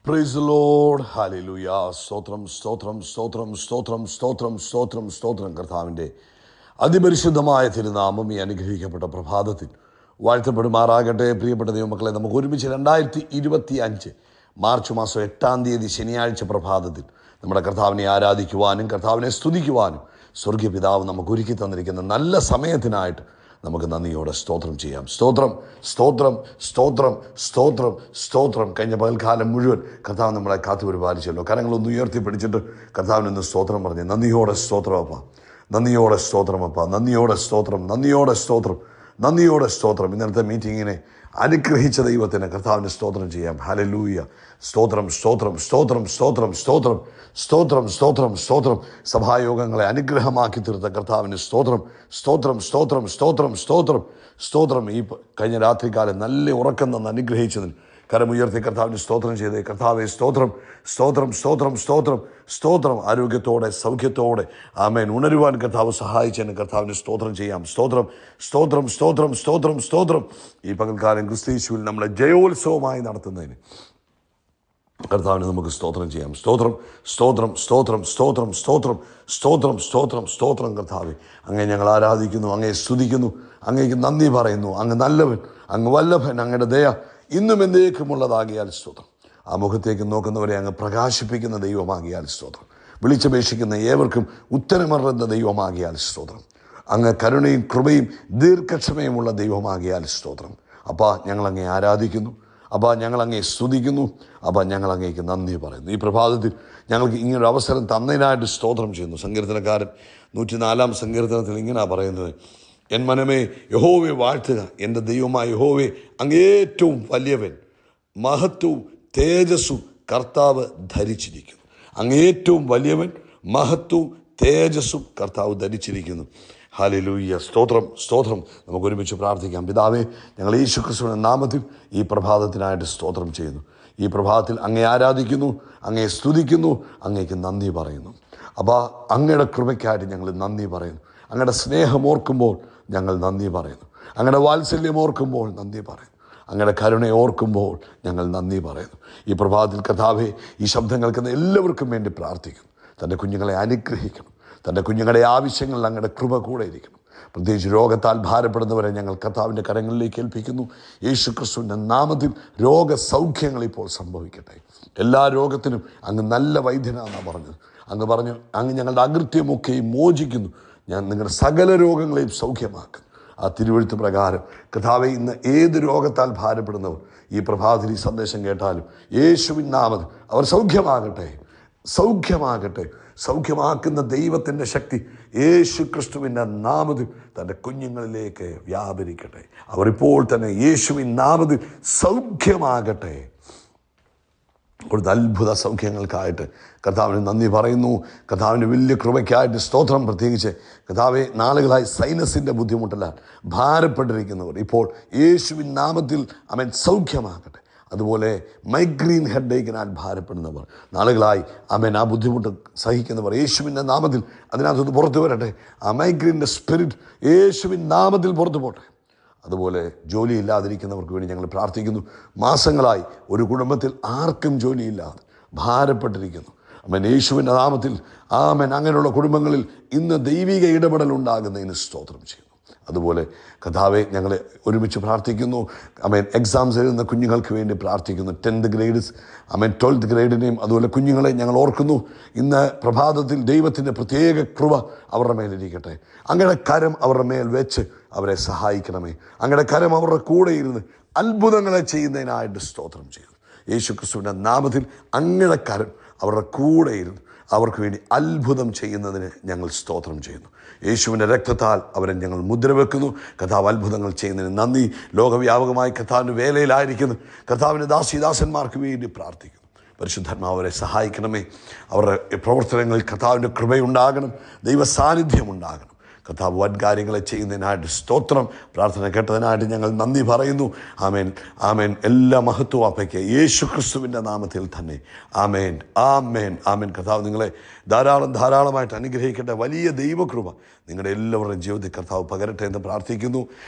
Praise the Lord. Hallelujah. സ്തോത്രം സ്തോത്രം സ്തോത്രം സ്തോത്രം സ്തോത്രം സ്തോത്രം സ്തോത്രം. കർത്താവിൻ്റെ അതിപരിശുദ്ധമായ തിരുനാമം ഈ അനുഗ്രഹിക്കപ്പെട്ട പ്രഭാതത്തിൽ വാഴ്ത്തപ്പെടുമാറാകട്ടെ. പ്രിയപ്പെട്ട ദൈവമക്കളെ, നമുക്ക് ഒരുമിച്ച് 2025 മാർച്ച് മാസം 8-ാം തീയതി ശനിയാഴ്ച പ്രഭാതത്തിൽ നമ്മുടെ കർത്താവിനെ ആരാധിക്കുവാനും കർത്താവിനെ സ്തുതിക്കുവാനും സ്വർഗീയ പിതാവ് നമുക്ക് ഒരുക്കി തന്നിരിക്കുന്ന നല്ല സമയത്തിനായിട്ട് നമുക്ക് നന്ദിയോടെ സ്തോത്രം ചെയ്യാം. സ്തോത്രം സ്തോത്രം സ്തോത്രം സ്തോത്രം സ്തോത്രം. കഴിഞ്ഞ പകൽക്കാലം മുഴുവൻ കർത്താവ് നമ്മളെ കാത്തു പരിപാലിച്ചല്ലോ. കരങ്ങളൊന്ന് ഉയർത്തിപ്പിടിച്ചിട്ട് കർത്താവിനൊന്ന് സ്തോത്രം പറഞ്ഞ് നന്ദിയോടെ സ്തോത്രം അപ്പ, നന്ദിയോടെ സ്തോത്രം അപ്പ, നന്ദിയോടെ സ്തോത്രം, നന്ദിയോടെ സ്തോത്രം, നന്ദിയോടെ സ്തോത്രം. ഇന്നലത്തെ മീറ്റിങ്ങിനെ അനുഗ്രഹിച്ച ദൈവത്തിന് കർത്താവിന് സ്തോത്രം ചെയ്യാം. ഹല്ലേലൂയ. സ്തോത്രം സ്തോത്രം സ്തോത്രം സ്തോത്രം സ്തോത്രം സ്തോത്രം സ്തോത്രം സ്തോത്രം. സഭായോഗങ്ങളെ അനുഗ്രഹമാക്കി തീർത്ത കർത്താവിന് സ്തോത്രം സ്തോത്രം സ്തോത്രം സ്തോത്രം സ്തോത്രം സ്തോത്രം. ഈ കഴിഞ്ഞ രാത്രികാലം നല്ല ഉറക്കം തന്ന് അനുഗ്രഹിച്ചതിന് കരമുയർത്തി കർത്താവിന് സ്തോത്രം ചെയ്തേ. കർത്താവെ സ്തോത്രം സ്തോത്രം സ്തോത്രം സ്തോത്രം സ്തോത്രം. ആരോഗ്യത്തോടെ സൗഖ്യത്തോടെ ആമേൻ ഉണരുവാൻ കർത്താവ് സഹായിച്ചതിന് കർത്താവിന് സ്തോത്രം ചെയ്യാം. സ്തോത്രം സ്തോത്രം സ്തോത്രം സ്തോത്രം സ്തോത്രം. ഈ പകൽക്കാലം ക്രിസ്തീശുവിൽ നമ്മളെ ജയോത്സവമായി നടത്തുന്നതിന് കർത്താവിന് നമുക്ക് സ്തോത്രം ചെയ്യാം. സ്തോത്രം സ്തോത്രം സ്തോത്രം സ്തോത്രം സ്തോത്രം സ്തോത്രം സ്തോത്രം സ്തോത്രം. കർത്താവെ, അങ്ങേ ഞങ്ങൾ ആരാധിക്കുന്നു, അങ്ങേ സ്തുതിക്കുന്നു, അങ്ങേക്ക് നന്ദി പറയുന്നു. അങ്ങ് നല്ലവൻ, അങ്ങ് വല്ലഭൻ, അങ്ങയുടെ ദയ ഇന്നും എന്നേക്കുമുള്ളതാകിയാൽ സ്തോത്രം. ആ മുഖത്തേക്ക് നോക്കുന്നവരെ അങ്ങ് പ്രകാശിപ്പിക്കുന്ന ദൈവമാകിയാൽ സ്തോത്രം. വിളിച്ചപേക്ഷിക്കുന്ന ഏവർക്കും ഉത്തരമറുന്ന ദൈവമാകിയാൽ സ്തോത്രം. അങ്ങ് കരുണയും കൃപയും ദീർഘക്ഷമയുമുള്ള ദൈവമാകിയാൽ സ്തോത്രം. അപ്പാ, ഞങ്ങളങ്ങേ ആരാധിക്കുന്നു. അപ്പാ, ഞങ്ങളങ്ങേ സ്തുതിക്കുന്നു. അപ്പാ, ഞങ്ങളങ്ങേക്ക് നന്ദി പറയുന്നു. ഈ പ്രഭാതത്തിൽ ഞങ്ങൾക്ക് ഇങ്ങനൊരു അവസരം തന്നതിനായിട്ട് സ്തോത്രം ചെയ്യുന്നു. സങ്കീർത്തനക്കാരൻ 104-ാം സങ്കീർത്തനത്തിൽ ഇങ്ങനെയാണ് പറയുന്നത്: എൻ മനമേ യഹോവയെ വാഴ്ത്തുക, എൻ്റെ ദൈവമായ യഹോവേ, അങ്ങേറ്റവും വലിയവൻ, മഹത്വവും തേജസ്സും കർത്താവ് ധരിച്ചിരിക്കുന്നു. അങ്ങേറ്റവും വലിയവൻ, മഹത്വവും തേജസ്സും കർത്താവ് ധരിച്ചിരിക്കുന്നു. ഹല്ലേലൂയ. സ്തോത്രം സ്തോത്രം. നമുക്ക് ഒരുമിച്ച് പ്രാർത്ഥിക്കാം. പിതാവേ, ഞങ്ങൾ യേശുക്രിസ്തുവിന്റെ നാമത്തിൽ ഈ പ്രഭാതത്തിനായിട്ട് സ്തോത്രം ചെയ്യുന്നു. ഈ പ്രഭാതത്തിൽ അങ്ങേ ആരാധിക്കുന്നു, അങ്ങേ സ്തുതിക്കുന്നു, അങ്ങേക്ക് നന്ദി പറയുന്നു. അപ്പോൾ അങ്ങയുടെ കൃപയ്ക്കായിട്ട് ഞങ്ങൾ നന്ദി പറയുന്നു. അങ്ങയുടെ സ്നേഹം ഓർക്കുമ്പോൾ ഞങ്ങൾ നന്ദി പറയുന്നു. അങ്ങയുടെ വാത്സല്യം ഓർക്കുമ്പോൾ നന്ദി പറയുന്നു. അങ്ങയുടെ കരുണ ഓർക്കുമ്പോൾ ഞങ്ങൾ നന്ദി പറയുന്നു. ഈ പ്രഭാതത്തിൽ കർത്താവേ, ഈ ശബ്ദം കേൾക്കുന്ന എല്ലാവർക്കും വേണ്ടി പ്രാർത്ഥിക്കുന്നു. തൻ്റെ കുഞ്ഞുങ്ങളെ അനുഗ്രഹിക്കണം. തൻ്റെ കുഞ്ഞുങ്ങളുടെ ആവശ്യങ്ങളിൽ അങ്ങയുടെ കൃപ കൂടെ ഇരിക്കണം. പ്രത്യേകിച്ച് രോഗത്താൽ ഭാരപ്പെടുന്നവരെ ഞങ്ങൾ കർത്താവിൻ്റെ കരങ്ങളിലേക്ക് ഏൽപ്പിക്കുന്നു. യേശുക്രിസ്തുവിൻ്റെ നാമത്തിൽ രോഗസൗഖ്യങ്ങൾ ഇപ്പോൾ സംഭവിക്കട്ടെ. എല്ലാ രോഗത്തിനും അങ്ങ് നല്ല വൈദ്യനാണെന്നാണ് പറഞ്ഞത്. അങ്ങ് പറഞ്ഞു, അങ്ങ് ഞങ്ങളുടെ അകൃത്യമൊക്കെയും മോചിക്കുന്നു, ഞാൻ നിങ്ങളുടെ സകല രോഗങ്ങളെയും സൗഖ്യമാക്കുന്നു. ആ തിരുവെഴുത്ത് പ്രകാരം കർത്താവേ, ഇന്ന് ഏത് രോഗത്താൽ ഭാരപ്പെടുന്നവർ ഈ പ്രഭാതത്തിൽ ഈ സന്ദേശം കേട്ടാലും യേശുവിൻ നാമത്തിൽ അവർ സൗഖ്യമാകട്ടെ, സൗഖ്യമാകട്ടെ. സൗഖ്യമാക്കുന്ന ദൈവത്തിൻ്റെ ശക്തി യേശു ക്രിസ്തുവിൻ്റെ നാമത്തിൽ തൻ്റെ കുഞ്ഞുങ്ങളിലേക്ക് വ്യാപരിക്കട്ടെ. അവർ ഇപ്പോൾ തന്നെ യേശുവിൻ നാമത്തിൽ സൗഖ്യമാകട്ടെ. കൊടുത്ത അത്ഭുത സൗഖ്യങ്ങൾക്കായിട്ട് കർത്താവിന് നന്ദി പറയുന്നു. കർത്താവിൻ്റെ വലിയ കൃപയ്ക്കായിട്ട് സ്തോത്രം. പ്രത്യേകിച്ച് കർത്താവെ, നാളുകളായി സൈനസിൻ്റെ ബുദ്ധിമുട്ടല്ലാൽ ഭാരപ്പെട്ടിരിക്കുന്നവർ ഇപ്പോൾ യേശുവിൻ നാമത്തിൽ അവൻ സൗഖ്യമാകട്ടെ. അതുപോലെ മൈഗ്രെയിൻ ഹെഡേക്കിനാൽ ഭാരപ്പെടുന്നവർ, നാളുകളായി അവൻ ആ ബുദ്ധിമുട്ട് സഹിക്കുന്നവർ യേശുവിൻ്റെ നാമത്തിൽ അതിനകത്തുനിന്ന് പുറത്തു വരട്ടെ. ആ മൈഗ്രെയിൻ്റെ സ്പിരിറ്റ് യേശുവിൻ നാമത്തിൽ പുറത്തു പോട്ടെ. അതുപോലെ ജോലിയില്ലാതിരിക്കുന്നവർക്ക് വേണ്ടി ഞങ്ങൾ പ്രാർത്ഥിക്കുന്നു. മാസങ്ങളായി ഒരു കുടുംബത്തിൽ ആർക്കും ജോലിയില്ലാതെ ഭാരപ്പെട്ടിരിക്കുന്നു. അവൻ യേശുവിൻ്റെ നാമത്തിൽ ആമൻ അങ്ങനെയുള്ള കുടുംബങ്ങളിൽ ഇന്ന് ദൈവിക ഇടപെടൽ ഉണ്ടാകുന്നതിന് സ്തോത്രം ചെയ്യുന്നു. അതുപോലെ കർത്താവെ, ഞങ്ങൾ ഒരുമിച്ച് പ്രാർത്ഥിക്കുന്നു. അമേൻ എക്സാംസ് എഴുതുന്ന കുഞ്ഞുങ്ങൾക്ക് വേണ്ടി പ്രാർത്ഥിക്കുന്നു. 10th ഗ്രേഡ്സ്, അമേൻ 12th ഗ്രേഡിനെയും അതുപോലെ കുഞ്ഞുങ്ങളെ ഞങ്ങൾ ഓർക്കുന്നു. ഇന്ന് പ്രഭാതത്തിൽ ദൈവത്തിൻ്റെ പ്രത്യേക കൃപ അവരുടെ മേലിരിക്കട്ടെ. അങ്ങയുടെ കരം അവരുടെ മേൽ വെച്ച് അവരെ സഹായിക്കണമേ. അങ്ങയുടെ കരം അവരുടെ കൂടെ ഇരുന്ന് അത്ഭുതങ്ങളെ ചെയ്യുന്നതിനായിട്ട് സ്തോത്രം ചെയ്യുന്നു. യേശു ക്രിസ്തുവിൻ്റെ നാമത്തിൽ അങ്ങയുടെ കരം അവരുടെ കൂടെ ഇരുന്ന് അവർക്ക് വേണ്ടി അത്ഭുതം ചെയ്യുന്നതിന് ഞങ്ങൾ സ്തോത്രം ചെയ്യുന്നു. യേശുവിൻ്റെ രക്തത്താൽ അവരെ ഞങ്ങൾ മുദ്ര വെക്കുന്നു. കർത്താവ് അത്ഭുതങ്ങൾ ചെയ്യുന്നതിന് നന്ദി. ലോകവ്യാപകമായി കർത്താവിൻ്റെ വേലയിലായിരിക്കുന്നു കർത്താവിൻ്റെ ദാസന്മാർക്ക് വേണ്ടി പ്രാർത്ഥിക്കുന്നു. പരിശുദ്ധാത്മാവ് അവരെ സഹായിക്കണമേ. അവരുടെ പ്രവർത്തനങ്ങളിൽ കർത്താവിൻ്റെ കൃപയുണ്ടാകണം, ദൈവ സാന്നിധ്യം ഉണ്ടാകണം. കർത്താവ് വൻ കാര്യങ്ങളെ ചെയ്യുന്നതിനായിട്ട് സ്തോത്രം. പ്രാർത്ഥന കേട്ടതിനായിട്ട് ഞങ്ങൾ നന്ദി പറയുന്നു. ആമേൻ ആമേൻ. എല്ലാ മഹത്വവും അപ്പയ്ക്ക് യേശു ക്രിസ്തുവിൻ്റെ നാമത്തിൽ തന്നെ. ആമേൻ ആമേൻ ആമേൻ. കർത്താവ് നിങ്ങളെ ധാരാളമായിട്ട് അനുഗ്രഹിക്കട്ടെ. വലിയ ദൈവകൃപ നിങ്ങളുടെ എല്ലാവരുടെയും ജീവിതത്തിൽ കർത്താവ് പകരട്ടെ എന്ന് പ്രാർത്ഥിക്കുന്നു.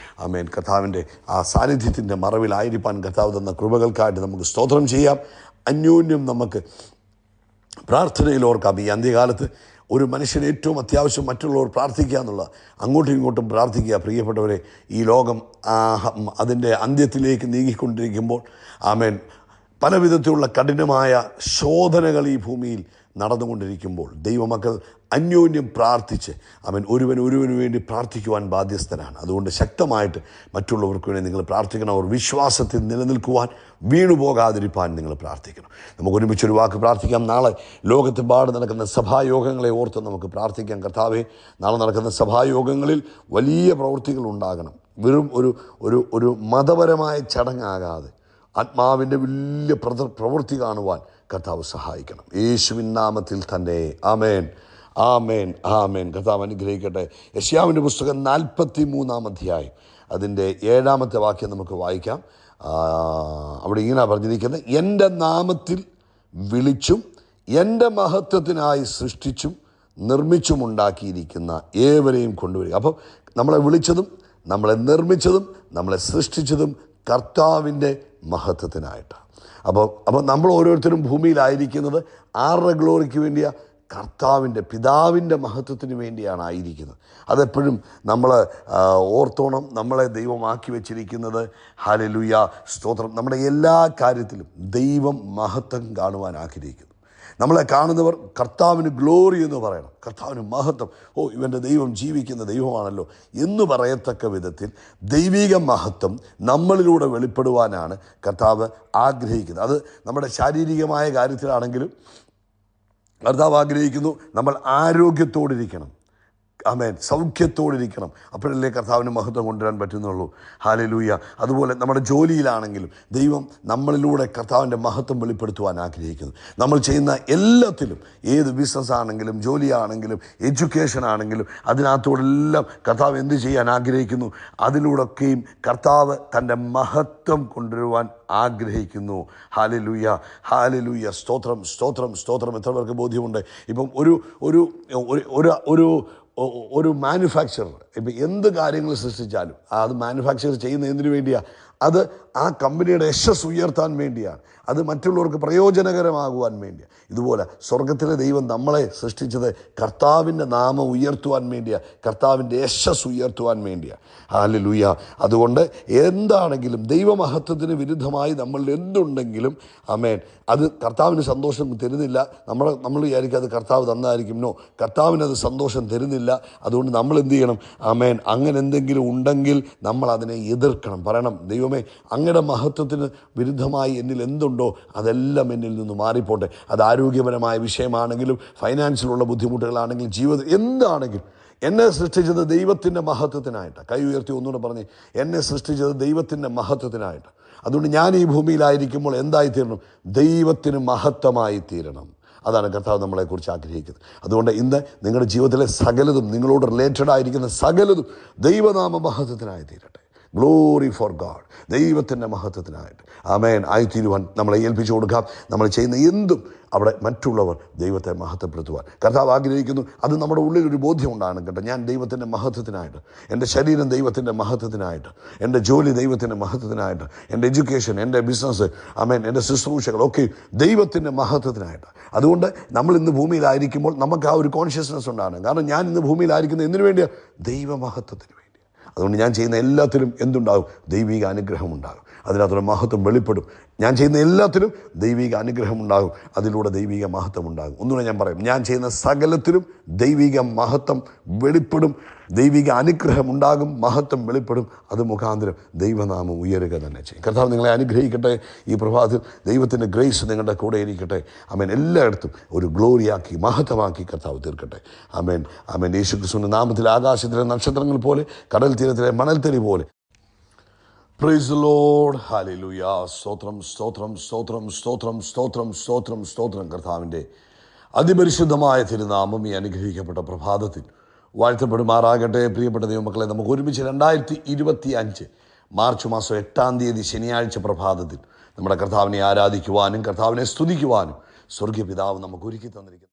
ആമേൻ. കർത്താവിൻ്റെ ആ സാന്നിധ്യത്തിൻ്റെ മറവിലായിരിക്കാൻ കർത്താവ് തന്ന കൃപകൾക്കായിട്ട് നമുക്ക് സ്തോത്രം ചെയ്യാം. അന്യോന്യം നമുക്ക് പ്രാർത്ഥനയിൽ ഓർക്കാം. ഈ അന്ത്യകാലത്ത് ഒരു മനുഷ്യന് ഏറ്റവും അത്യാവശ്യം മറ്റുള്ളവർ പ്രാർത്ഥിക്കുക എന്നുള്ള, അങ്ങോട്ടും ഇങ്ങോട്ടും പ്രാർത്ഥിക്കുക. പ്രിയപ്പെട്ടവരെ, ഈ ലോകം അതിൻ്റെ അന്ത്യത്തിലേക്ക് നീങ്ങിക്കൊണ്ടിരിക്കുമ്പോൾ ആമേൻ പല വിധത്തിലുള്ള കഠിനമായ ശോധനകൾ ഈ ഭൂമിയിൽ നടന്നുകൊണ്ടിരിക്കുമ്പോൾ ദൈവമക്കൾ അന്യോന്യം പ്രാർത്ഥിച്ച് ഒരുവന് വേണ്ടി പ്രാർത്ഥിക്കുവാൻ ബാധ്യസ്ഥനാണ്. അതുകൊണ്ട് ശക്തമായിട്ട് മറ്റുള്ളവർക്ക് വേണ്ടി നിങ്ങൾ പ്രാർത്ഥിക്കണം. അവർ വിശ്വാസത്തിൽ നിലനിൽക്കുവാൻ, വീണുപോകാതിരിക്കാൻ നിങ്ങൾ പ്രാർത്ഥിക്കണം. നമുക്ക് ഒരുമിച്ചൊരു വാക്ക് പ്രാർത്ഥിക്കാം. നാളെ ലോകത്തെമ്പാട് നടക്കുന്ന സഭായോഗങ്ങളെ ഓർത്ത് നമുക്ക് പ്രാർത്ഥിക്കാം. കർത്താവേ, നാളെ നടക്കുന്ന സഭായോഗങ്ങളിൽ വലിയ പ്രവൃത്തികൾ ഉണ്ടാകണം. വെറും ഒരു മതപരമായ ചടങ്ങാകാതെ ആത്മാവിൻ്റെ വലിയ പ്രവൃത്തി കാണുവാൻ കർത്താവ് സഹായിക്കണം. യേശുവിൻ നാമത്തിൽ തന്നെ ആമേൻ, ആമേൻ, ആമേൻ. കർത്താവ് അനുഗ്രഹിക്കട്ടെ. യെശയ്യാവിൻ്റെ പുസ്തകം 43-ാം അധ്യായം അതിൻ്റെ 7-ാമത്തെ വാക്യം നമുക്ക് വായിക്കാം. അവിടെ ഇങ്ങനെ പറഞ്ഞിരിക്കുന്നത്, എൻ്റെ നാമത്തിൽ വിളിച്ചും എൻ്റെ മഹത്വത്തിനായി സൃഷ്ടിച്ചും നിർമ്മിച്ചുമുണ്ടാക്കിയിരിക്കുന്ന ഏവരെയും കൊണ്ടുവരിക. അപ്പം നമ്മളെ വിളിച്ചതും നമ്മളെ നിർമ്മിച്ചതും നമ്മളെ സൃഷ്ടിച്ചതും കർത്താവിൻ്റെ മഹത്വത്തിനായിട്ടാണ്. അപ്പോൾ നമ്മൾ ഓരോരുത്തരും ഭൂമിയിലായിരിക്കുന്നത് ആരുടെ ഗ്ലോറിക്ക് വേണ്ടിയാണ്? കർത്താവിൻ്റെ, പിതാവിൻ്റെ മഹത്വത്തിന് വേണ്ടിയാണ് ആയിരിക്കുന്നത്. അതെപ്പോഴും നമ്മൾ ഓർത്തോണം. നമ്മളെ ദൈവമാക്കി വെച്ചിരിക്കുന്നത്, ഹല്ലേലൂയ, സ്തോത്രം, നമ്മുടെ എല്ലാ കാര്യത്തിലും ദൈവം മഹത്വം കാണുവാൻ ആഗ്രഹിക്കുന്നു. നമ്മളെ കാണുന്നവർ കർത്താവിന് ഗ്ലോറി എന്ന് പറയണം, കർത്താവിന് മഹത്വം. ഇവൻ്റെ ദൈവം ജീവിക്കുന്ന ദൈവമാണല്ലോ എന്ന് പറയത്തക്ക വിധത്തിൽ ദൈവിക മഹത്വം നമ്മളിലൂടെ വെളിപ്പെടുവാനാണ് കർത്താവ് ആഗ്രഹിക്കുന്നത്. അത് നമ്മുടെ ശാരീരികമായ കാര്യത്തിലാണെങ്കിലും കർത്താവ് ആഗ്രഹിക്കുന്നു നമ്മൾ ആരോഗ്യത്തോടിരിക്കണം. ആമേൻ, സൗഖ്യത്തോടിരിക്കണം. അപ്പോഴല്ലേ കർത്താവിന് മഹത്വം കൊണ്ടുവരാൻ പറ്റുന്നുള്ളൂ. ഹല്ലേലൂയ. അതുപോലെ നമ്മുടെ ജോലിയിലാണെങ്കിലും ദൈവം നമ്മളിലൂടെ കർത്താവിൻ്റെ മഹത്വം വെളിപ്പെടുത്തുവാൻ ആഗ്രഹിക്കുന്നു. നമ്മൾ ചെയ്യുന്ന എല്ലാത്തിലും, ഏത് ബിസിനസ് ആണെങ്കിലും ജോലിയാണെങ്കിലും എഡ്യൂക്കേഷൻ ആണെങ്കിലും അതിനകത്തോടെല്ലാം കർത്താവ് എന്ത് ചെയ്യാൻ ആഗ്രഹിക്കുന്നു? അതിലൂടെയൊക്കെയും കർത്താവ് തൻ്റെ മഹത്വം കൊണ്ടുവരുവാൻ ആഗ്രഹിക്കുന്നു. Hallelujah, hallelujah. സ്തോത്രം, സ്തോത്രം, സ്തോത്രം. എത്ര പേർക്ക് ബോധ്യമുണ്ട്? ഇപ്പം ഒരു മാനുഫാക്ചറർ ഇപ്പം എന്ത് കാര്യങ്ങൾ സൃഷ്ടിച്ചാലും അത് മാനുഫാക്ചർ ചെയ്യുന്ന എന്തിനു വേണ്ടിയാണ്? അത് ആ കമ്പനിയുടെ യശസ് ഉയർത്താൻ വേണ്ടിയാണ്. അത് മറ്റുള്ളവർക്ക് പ്രയോജനകരമാകുവാൻ വേണ്ടിയാണ്. ഇതുപോലെ സ്വർഗത്തിലെ ദൈവം നമ്മളെ സൃഷ്ടിച്ചത് കർത്താവിൻ്റെ നാമം ഉയർത്തുവാൻ വേണ്ടിയാണ്, കർത്താവിൻ്റെ യശസ് ഉയർത്തുവാൻ വേണ്ടിയാണ്. ഹല്ലേലൂയ. അതുകൊണ്ട് എന്താണെങ്കിലും ദൈവമഹത്വത്തിന് വിരുദ്ധമായി നമ്മളിൽ എന്തുണ്ടെങ്കിലും ആമേൻ, അത് കർത്താവിന് സന്തോഷം തരുന്നില്ല. നമ്മൾ വിചാരിക്കും അത് കർത്താവ് തന്നായിരിക്കും. നോ, കർത്താവിനത് സന്തോഷം തരുന്നില്ല. അതുകൊണ്ട് നമ്മൾ എന്ത് ചെയ്യണം? ആമേൻ, അങ്ങനെ എന്തെങ്കിലും ഉണ്ടെങ്കിൽ നമ്മൾ അതിനെ എതിർക്കണം. പറയണം, ദൈവമേ, അങ്ങയുടെ മഹത്വത്തിന് വിരുദ്ധമായി എന്നിൽ എന്തുണ്ടോ അതെല്ലാം എന്നിൽ നിന്ന് മാറിപ്പോട്ടെ. അത് ആരോഗ്യപരമായ വിഷയമാണെങ്കിലും ഫൈനാൻഷ്യലുള്ള ബുദ്ധിമുട്ടുകളാണെങ്കിലും ജീവിതം എന്താണെങ്കിലും എന്നെ സൃഷ്ടിച്ചത് ദൈവത്തിൻ്റെ മഹത്വത്തിനായിട്ടാണ്. കൈ ഉയർത്തി ഒന്നുകൂടെ പറഞ്ഞ്, എന്നെ സൃഷ്ടിച്ചത് ദൈവത്തിൻ്റെ മഹത്വത്തിനായിട്ട്. അതുകൊണ്ട് ഞാൻ ഈ ഭൂമിയിലായിരിക്കുമ്പോൾ എന്തായിത്തീരണം? ദൈവത്തിന് മഹത്വമായി തീരണം. അതാണ് കർത്താവ് നമ്മളെക്കുറിച്ച് ആഗ്രഹിക്കുന്നത്. അതുകൊണ്ട് ഇന്ന് നിങ്ങളുടെ ജീവിതത്തിലെ സകലതും, നിങ്ങളോട് റിലേറ്റഡ് ആയിരിക്കുന്ന സകലതും ദൈവനാമ മഹത്വത്തിനായി തീരട്ടെ. ഗ്ലോറി ഫോർ ഗാഡ്, ദൈവത്തിൻ്റെ മഹത്വത്തിനായിട്ട് ആമേൻ ആയിത്തീരുവാൻ നമ്മളെ ഏൽപ്പിച്ചു കൊടുക്കാം. നമ്മൾ ചെയ്യുന്ന എന്തും അവിടെ മറ്റുള്ളവർ ദൈവത്തെ മഹത്വപ്പെടുത്തുവാൻ കർത്താവ് ആഗ്രഹിക്കുന്നു. അത് നമ്മുടെ ഉള്ളിലൊരു ബോധ്യം ഉണ്ടാകണം കേട്ടോ. ഞാൻ ദൈവത്തിൻ്റെ മഹത്വത്തിനായിട്ട്, എൻ്റെ ശരീരം ദൈവത്തിൻ്റെ മഹത്വത്തിനായിട്ട്, എൻ്റെ ജോലി ദൈവത്തിൻ്റെ മഹത്വത്തിനായിട്ട്, എൻ്റെ എഡ്യൂക്കേഷൻ, എൻ്റെ ബിസിനസ്, ആമേൻ, എൻ്റെ ശുശ്രൂഷകളൊക്കെ ദൈവത്തിൻ്റെ മഹത്വത്തിനായിട്ട്. അതുകൊണ്ട് നമ്മൾ ഇന്ന് ഭൂമിയിലായിരിക്കുമ്പോൾ നമുക്ക് ആ ഒരു കോൺഷ്യസ്നെസ് ഉണ്ടാകണം. കാരണം ഞാൻ ഇന്ന് ഭൂമിയിലായിരിക്കുന്നത് എന്തിനു വേണ്ടിയാണ്? ദൈവമഹത്വത്തിന് വേണ്ടി. അതുകൊണ്ട് ഞാൻ ചെയ്യുന്ന എല്ലാത്തിലും എന്തുണ്ടാകും? ദൈവിക അനുഗ്രഹം ഉണ്ടാകും. അതിനകത്തുള്ള മഹത്വം വെളിപ്പെടും. ഞാൻ ചെയ്യുന്ന എല്ലാത്തിലും ദൈവിക അനുഗ്രഹം ഉണ്ടാകും. അതിലൂടെ ദൈവിക മഹത്വം ഉണ്ടാകും. ഒന്നുകൂടെ ഞാൻ പറയും, ഞാൻ ചെയ്യുന്ന സകലത്തിലും ദൈവിക മഹത്വം വെളിപ്പെടും, ദൈവിക അനുഗ്രഹം ഉണ്ടാകും, മഹത്വം വെളിപ്പെടും. അത് മുഖാന്തരം ദൈവനാമം ഉയരുക തന്നെ ചെയ്യും. കർത്താവ് നിങ്ങളെ അനുഗ്രഹിക്കട്ടെ. ഈ പ്രഭാതത്തിൽ ദൈവത്തിൻ്റെ ഗ്രേസ് നിങ്ങളുടെ കൂടെ ഇരിക്കട്ടെ. ആമേൻ. എല്ലായിടത്തും ഒരു ഗ്ലോറിയാക്കി, മഹത്വമാക്കി കർത്താവ് തീർക്കട്ടെ. ആമേൻ, ആമേൻ. യേശു ക്രിസ്തുവിൻ്റെ നാമത്തിൽ ആകാശത്തിലെ നക്ഷത്രങ്ങൾ പോലെ, കടൽ തീരത്തിലെ മണൽത്തരി പോലെ. Praise the Lord. ഹല്ലേലൂയ. സ്തോത്രം, സ്തോത്രം, സ്തോത്രം, സ്തോത്രം, സ്തോത്രം, സ്തോത്രം, സ്തോത്രം. കർത്താവിൻ്റെ അതിപരിശുദ്ധമായ തിരുനാമം ഈ അനുഗ്രഹിക്കപ്പെട്ട പ്രഭാതത്തിൽ വാഴ്ത്തപ്പെടുമാറാകട്ടെ. പ്രിയപ്പെട്ട ദൈവമക്കളെ, നമുക്ക് ഒരുമിച്ച് 2025 മാർച്ച് മാസം 8-ാം തീയതി ശനിയാഴ്ച പ്രഭാതത്തിൽ നമ്മുടെ കർത്താവിനെ ആരാധിക്കുവാനും കർത്താവിനെ സ്തുതിക്കുവാനും സ്വർഗീയ പിതാവ് നമുക്ക് ഒരുക്കി തന്നിരിക്കുന്നു.